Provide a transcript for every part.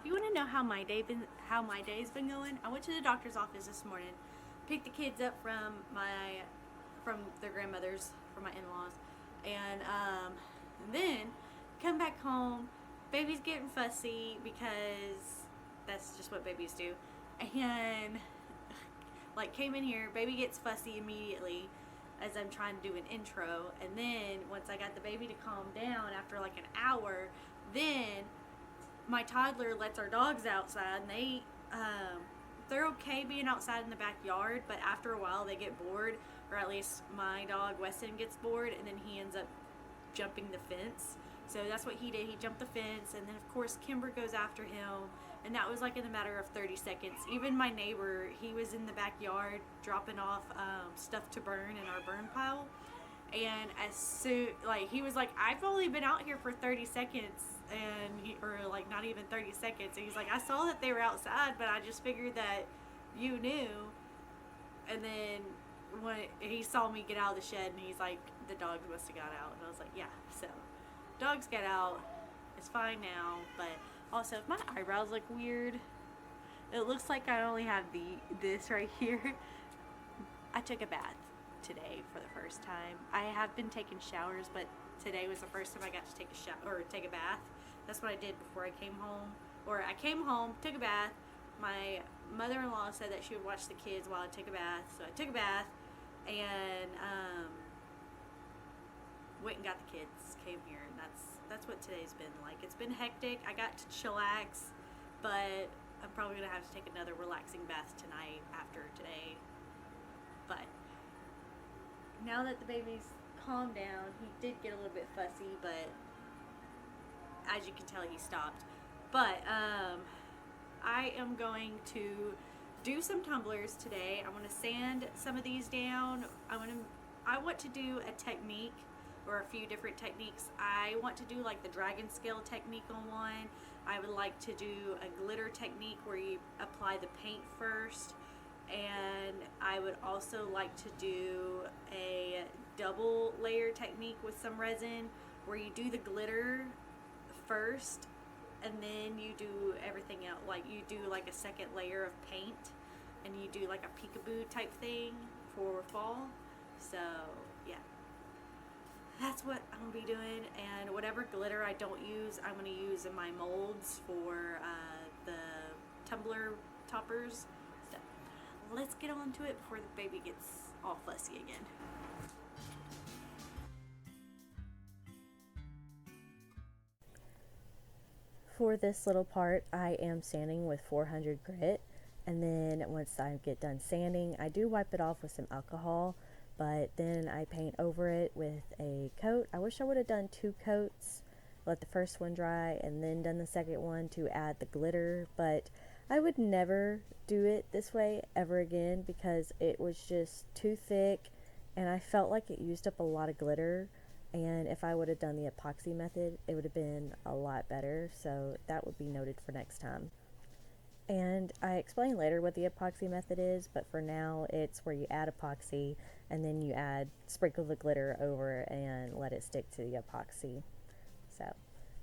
if you want to know how my day's been going, I went to the doctor's office this morning, picked the kids up from their grandmother's, from my in-laws, and then come back home. Baby's getting fussy because that's just what babies do, and like came in here, baby gets fussy immediately as I'm trying to do an intro, and then once I got the baby to calm down after like an hour, then my toddler lets our dogs outside, and they're okay being outside in the backyard, but after a while they get bored, or at least my dog Weston gets bored, and then he ends up jumping the fence. So that's what he did. He jumped the fence, and then of course Kimber goes after him, and that was like in a matter of 30 seconds. Even my neighbor, he was in the backyard dropping off stuff to burn in our burn pile, and as soon, like, he was like, I've only been out here for 30 seconds, or like not even 30 seconds, and he's like, I saw that they were outside, but I just figured that you knew. And then when he saw me get out of the shed, and he's like, the dogs must have got out, and I was like, yeah, so dogs get out, it's fine now. But also, if my eyebrows look weird, it looks like I only have this right here. I took a bath today for the first time. I have been taking showers, but today was the first time I got to take a shower, or take a bath. That's what I did before I came home. Or I came home, took a bath. My mother-in-law said that she would watch the kids while I took a bath, so I took a bath, and went and got the kids, came here, and that's what today's been like. It's been hectic. I got to chillax, but I'm probably gonna have to take another relaxing bath tonight after today. But now that the baby's calmed down, he did get a little bit fussy, but as you can tell, he stopped. But I am going to do some tumblers today. I want to sand some of these down. I want to do a technique, or a few different techniques. I want to do like the dragon scale technique on one. I would like to do a glitter technique where you apply the paint first, and I would also like to do a double layer technique with some resin where you do the glitter first and then you do everything else. Like you do like a second layer of paint, and you do like a peekaboo type thing for fall. So yeah, that's what I'm gonna be doing. And whatever glitter I don't use, I'm gonna use in my molds for the tumbler toppers. So let's get on to it before the baby gets all fussy again. For this little part, I am sanding with 400 grit, and then once I get done sanding, I do wipe it off with some alcohol, but then I paint over it with a coat. I wish I would have done 2 coats, let the first one dry, and then done the second one to add the glitter, but I would never do it this way ever again because it was just too thick, and I felt like it used up a lot of glitter. And if I would have done the epoxy method, it would have been a lot better, so that would be noted for next time. And I explain later what the epoxy method is, but for now it's where you add epoxy and then you sprinkle the glitter over and let it stick to the epoxy. So,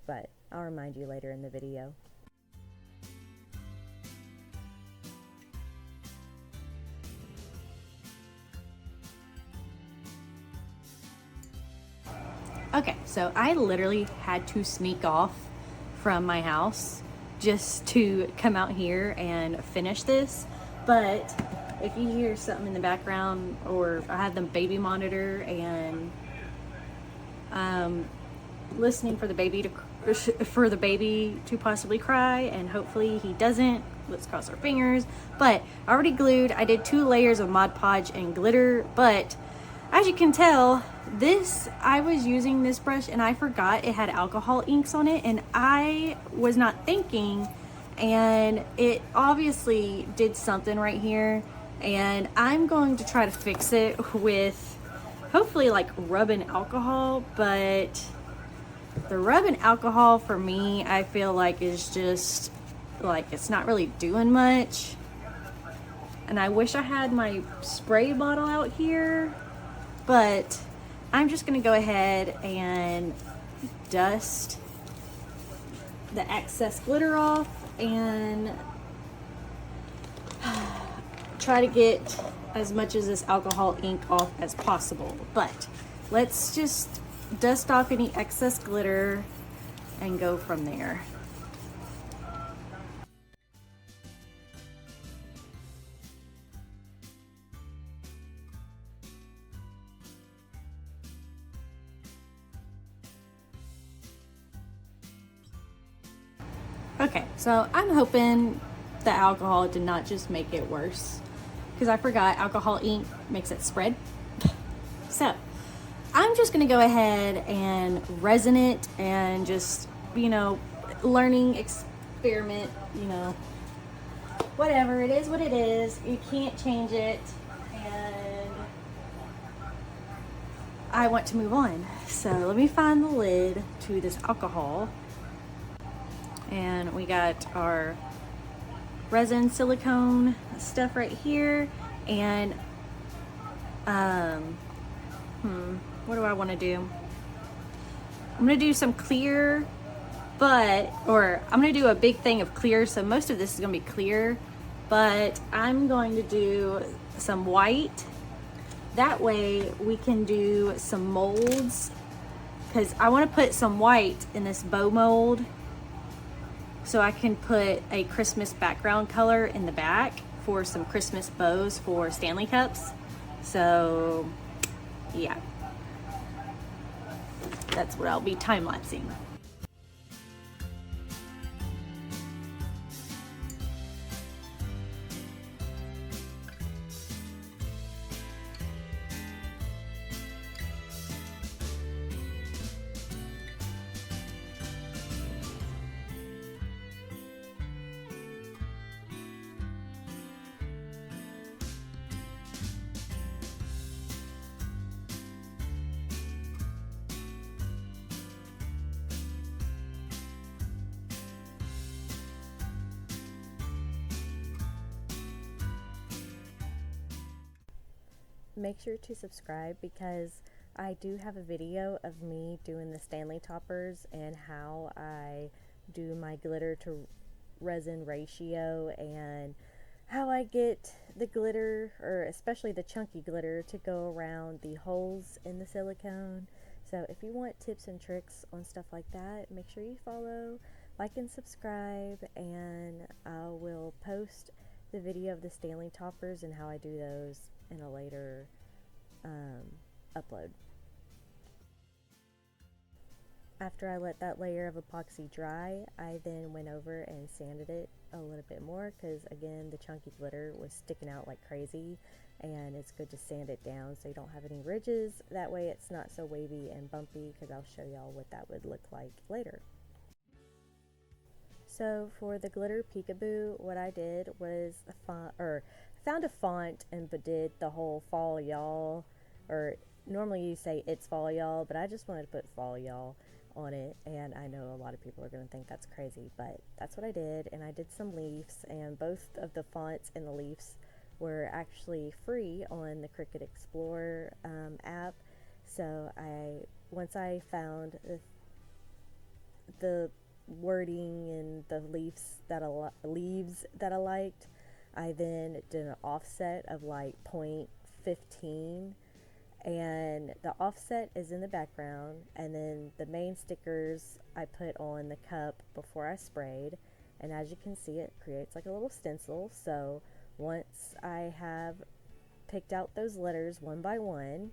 but I'll remind you later in the video. Okay, so I literally had to sneak off from my house just to come out here and finish this. But if you hear something in the background, or I have the baby monitor and listening for the baby to possibly cry, and hopefully he doesn't. Let's cross our fingers. But I already glued. I did 2 layers of Mod Podge and glitter, but as you can tell, I was using this brush and I forgot it had alcohol inks on it, and I was not thinking, and it obviously did something right here, and I'm going to try to fix it with hopefully like rubbing alcohol. But the rubbing alcohol for me, I feel like is just like, it's not really doing much, and I wish I had my spray bottle out here. But I'm just going to go ahead and dust the excess glitter off and try to get as much of this alcohol ink off as possible. But let's just dust off any excess glitter and go from there. Okay, so I'm hoping the alcohol did not just make it worse, because I forgot alcohol ink makes it spread. So I'm just gonna go ahead and resin it and just, learning experiment, whatever, it is what it is. You can't change it, and I want to move on. So let me find the lid to this alcohol. And we got our resin silicone stuff right here. And what do I want to do? I'm gonna do some clear, I'm gonna do a big thing of clear, so most of this is gonna be clear, but I'm going to do some white. That way we can do some molds, because I want to put some white in this bow mold so I can put a Christmas background color in the back for some Christmas bows for Stanley cups. So yeah, that's what I'll be time-lapsing. Make sure to subscribe, because I do have a video of me doing the Stanley toppers and how I do my glitter to resin ratio and how I get the glitter, or especially the chunky glitter, to go around the holes in the silicone. So if you want tips and tricks on stuff like that, make sure you follow, like, and subscribe, and I will post the video of the Stanley toppers and how I do those in a later upload. After I let that layer of epoxy dry, I then went over and sanded it a little bit more, because again, the chunky glitter was sticking out like crazy, and it's good to sand it down so you don't have any ridges. That way it's not so wavy and bumpy, because I'll show y'all what that would look like later. So for the glitter peekaboo, what I did was found a font and did the whole fall y'all, or normally you say it's fall y'all, but I just wanted to put fall y'all on it, and I know a lot of people are going to think that's crazy, but that's what I did. And I did some leaves, and both of the fonts and the leaves were actually free on the Cricut Explorer app. So once I found the wording and the leaves that I liked, I then did an offset of like 0.15, and the offset is in the background, and then the main stickers I put on the cup before I sprayed, and as you can see, it creates like a little stencil. So once I have picked out those letters one by one,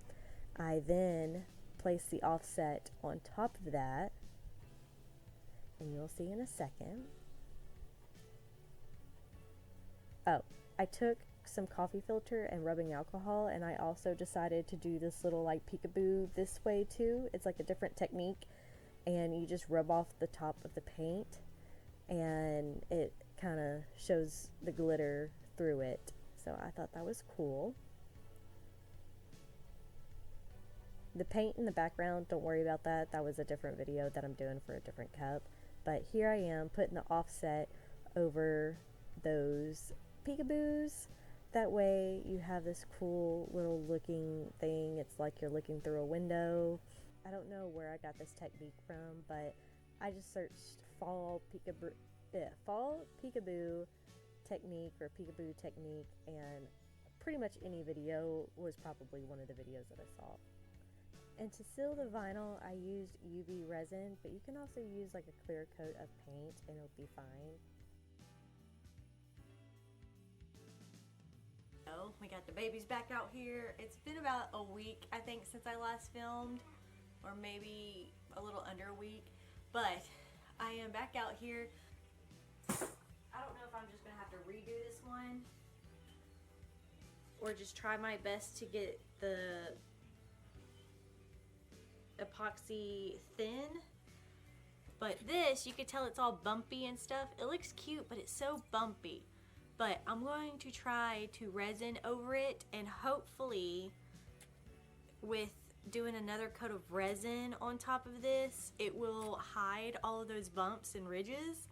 I then place the offset on top of that, and you'll see in a second. Oh, I took some coffee filter and rubbing alcohol, and I also decided to do this little like peekaboo this way too. It's like a different technique, and you just rub off the top of the paint, and it kind of shows the glitter through it. So I thought that was cool. The paint in the background, don't worry about that. That was a different video that I'm doing for a different cup. But here I am putting the offset over those peekaboos. That way you have this cool little looking thing. It's like you're looking through a window. I don't know where I got this technique from, but I just searched fall peekaboo technique or peekaboo technique, and pretty much any video was probably one of the videos that I saw. And to seal the vinyl, I used UV resin, but you can also use like a clear coat of paint and it'll be fine. We got the babies back out here. It's been about a week, I think, since I last filmed, or maybe a little under a week, but I am back out here. I don't know if I'm just gonna have to redo this one or just try my best to get the epoxy thin. But this, you could tell it's all bumpy and stuff. It looks cute, but it's so bumpy. But I'm going to try to resin over it, and hopefully with doing another coat of resin on top of this, it will hide all of those bumps and ridges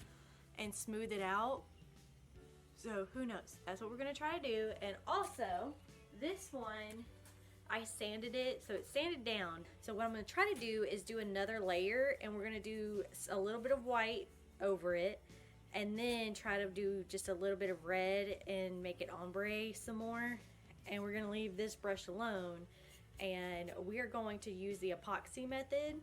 and smooth it out. So who knows? That's what we're gonna try to do. And also, this one, I sanded it, so it's sanded down. So what I'm gonna try to do is do another layer, and we're gonna do a little bit of white over it, and then try to do just a little bit of red and make it ombre some more. And we're gonna leave this brush alone, and we are going to use the epoxy method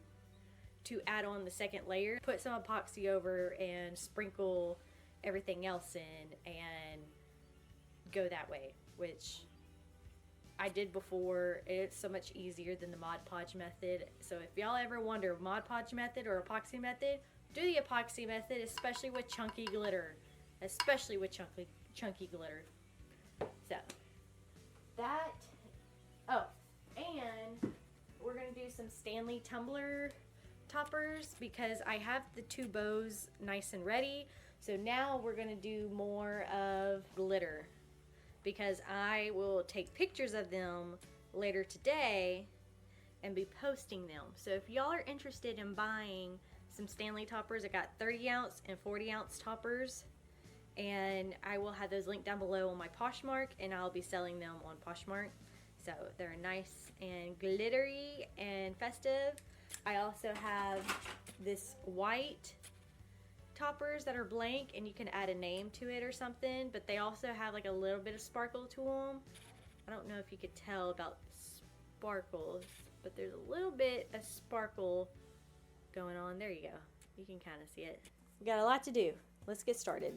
to add on the second layer. Put some epoxy over and sprinkle everything else in and go that way, which I did before. It's so much easier than the Mod Podge method. So if y'all ever wonder Mod Podge method or epoxy method, do the epoxy method, especially with chunky glitter. Especially with chunky glitter. So, that, oh, and we're gonna do some Stanley tumbler toppers because I have the two bows nice and ready. So now we're gonna do more of glitter because I will take pictures of them later today and be posting them. So if y'all are interested in buying some Stanley toppers, I got 30 ounce and 40 ounce toppers, and I will have those linked down below on my Poshmark, and I'll be selling them on Poshmark. So they're nice and glittery and festive. I also have this white toppers that are blank, and you can add a name to it or something, but they also have like a little bit of sparkle to them. I don't know if you could tell about sparkles, but there's a little bit of sparkle going on. There you go. You can kind of see it. We got a lot to do. Let's get started.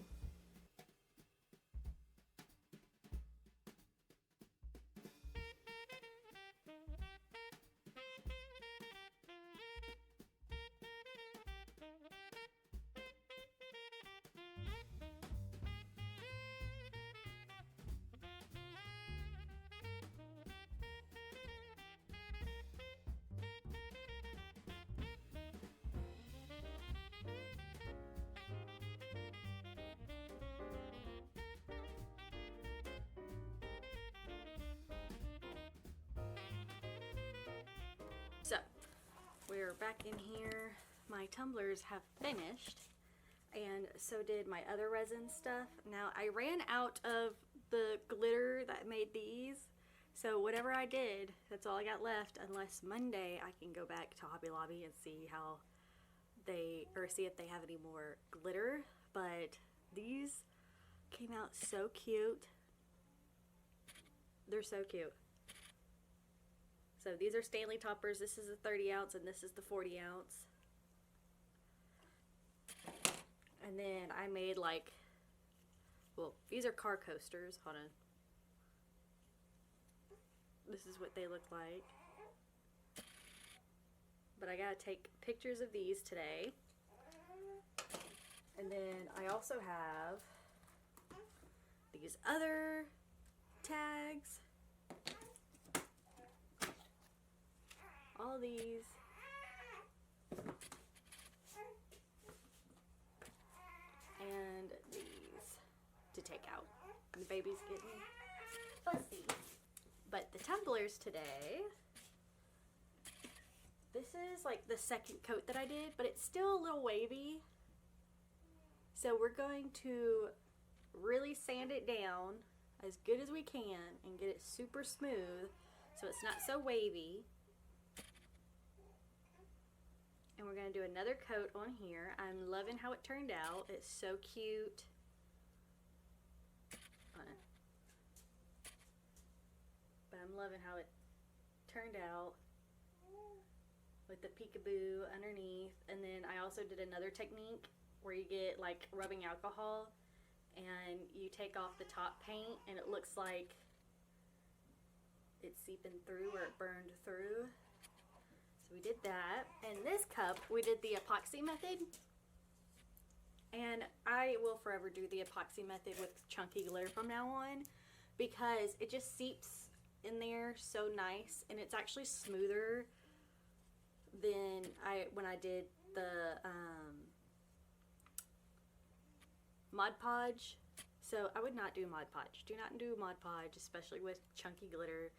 So, we're back in here. My tumblers have finished, and so did my other resin stuff. Now, I ran out of the glitter that made these, so whatever I did, that's all I got left, unless Monday I can go back to Hobby Lobby and see how see if they have any more glitter. But these came out so cute. They're so cute. So these are Stanley toppers. This is the 30 ounce and this is the 40 ounce. And then I made like, well, these are car coasters. Hold on. This is what they look like. But I gotta take pictures of these today. And then I also have these other tags. All these. And these to take out. The baby's getting fussy. But the tumblers today, this is like the second coat that I did, but it's still a little wavy. So we're going to really sand it down as good as we can and get it super smooth so it's not so wavy. And we're going to do another coat on here. I'm loving how it turned out. It's so cute. But I'm loving how it turned out with the peekaboo underneath. And then I also did another technique where you get like rubbing alcohol and you take off the top paint and it looks like it's seeping through or it burned through. So we did that. And this cup, we did the epoxy method. And I will forever do the epoxy method with chunky glitter from now on because it just seeps in there so nice, and it's actually smoother than when I did the Mod Podge. So I would not do Mod Podge. Do not do Mod Podge, especially with chunky glitter.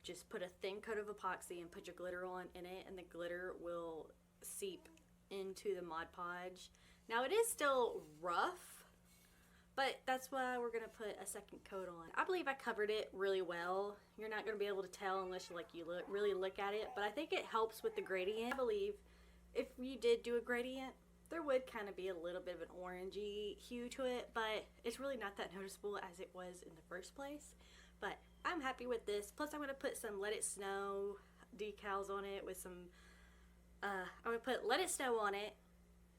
Just put a thin coat of epoxy and put your glitter on in it, and the glitter will seep into the Mod Podge. Now it is still rough, but that's why we're gonna put a second coat on. I believe I covered it really well. You're not gonna be able to tell unless you really look at it, but I think it helps with the gradient. I believe if you did do a gradient, there would kind of be a little bit of an orangey hue to it, but it's really not that noticeable as it was in the first place. But I'm happy with this. Plus I'm gonna put some Let It Snow decals on it with some, I'm gonna put Let It Snow on it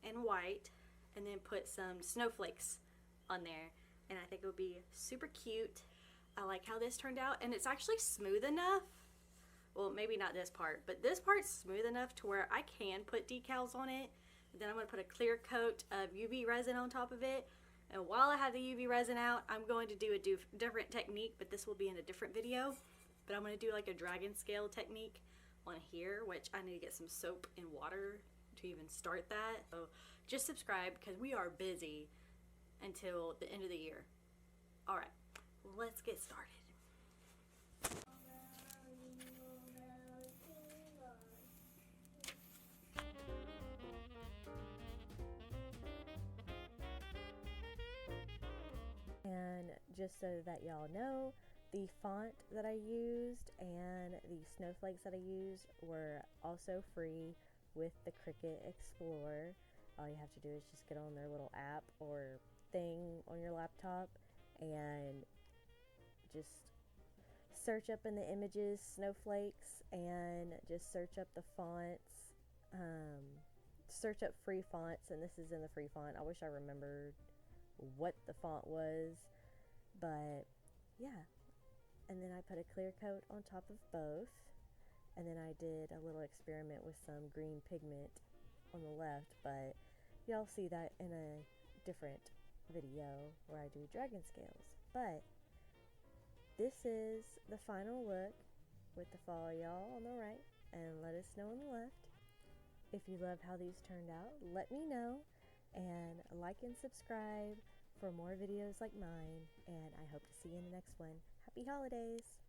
in white and then put some snowflakes on there, and I think it would be super cute. I like how this turned out, and it's actually smooth enough. Well, maybe not this part, but this part's smooth enough to where I can put decals on it. Then I'm going to put a clear coat of UV resin on top of it. And while I have the UV resin out, I'm going to do a different technique, but this will be in a different video. But I'm going to do like a dragon scale technique on here, which I need to get some soap and water to even start that. So just subscribe because we are busy until the end of the year. Alright, let's get started. And just so that y'all know, the font that I used and the snowflakes that I used were also free with the Cricut Explorer. All you have to do is just get on their little app or thing on your laptop and just search up in the images snowflakes and just search up the fonts. Search up free fonts, and this is in the free font. I wish I remembered what the font was, but yeah. And then I put a clear coat on top of both, and then I did a little experiment with some green pigment on the left, but y'all see that in a different video where I do dragon scales. But this is the final look with the fall y'all on the right and Let Us Know on the left. If you love how these turned out, let me know, and like and subscribe for more videos like mine, and I hope to see you in the next one. Happy holidays!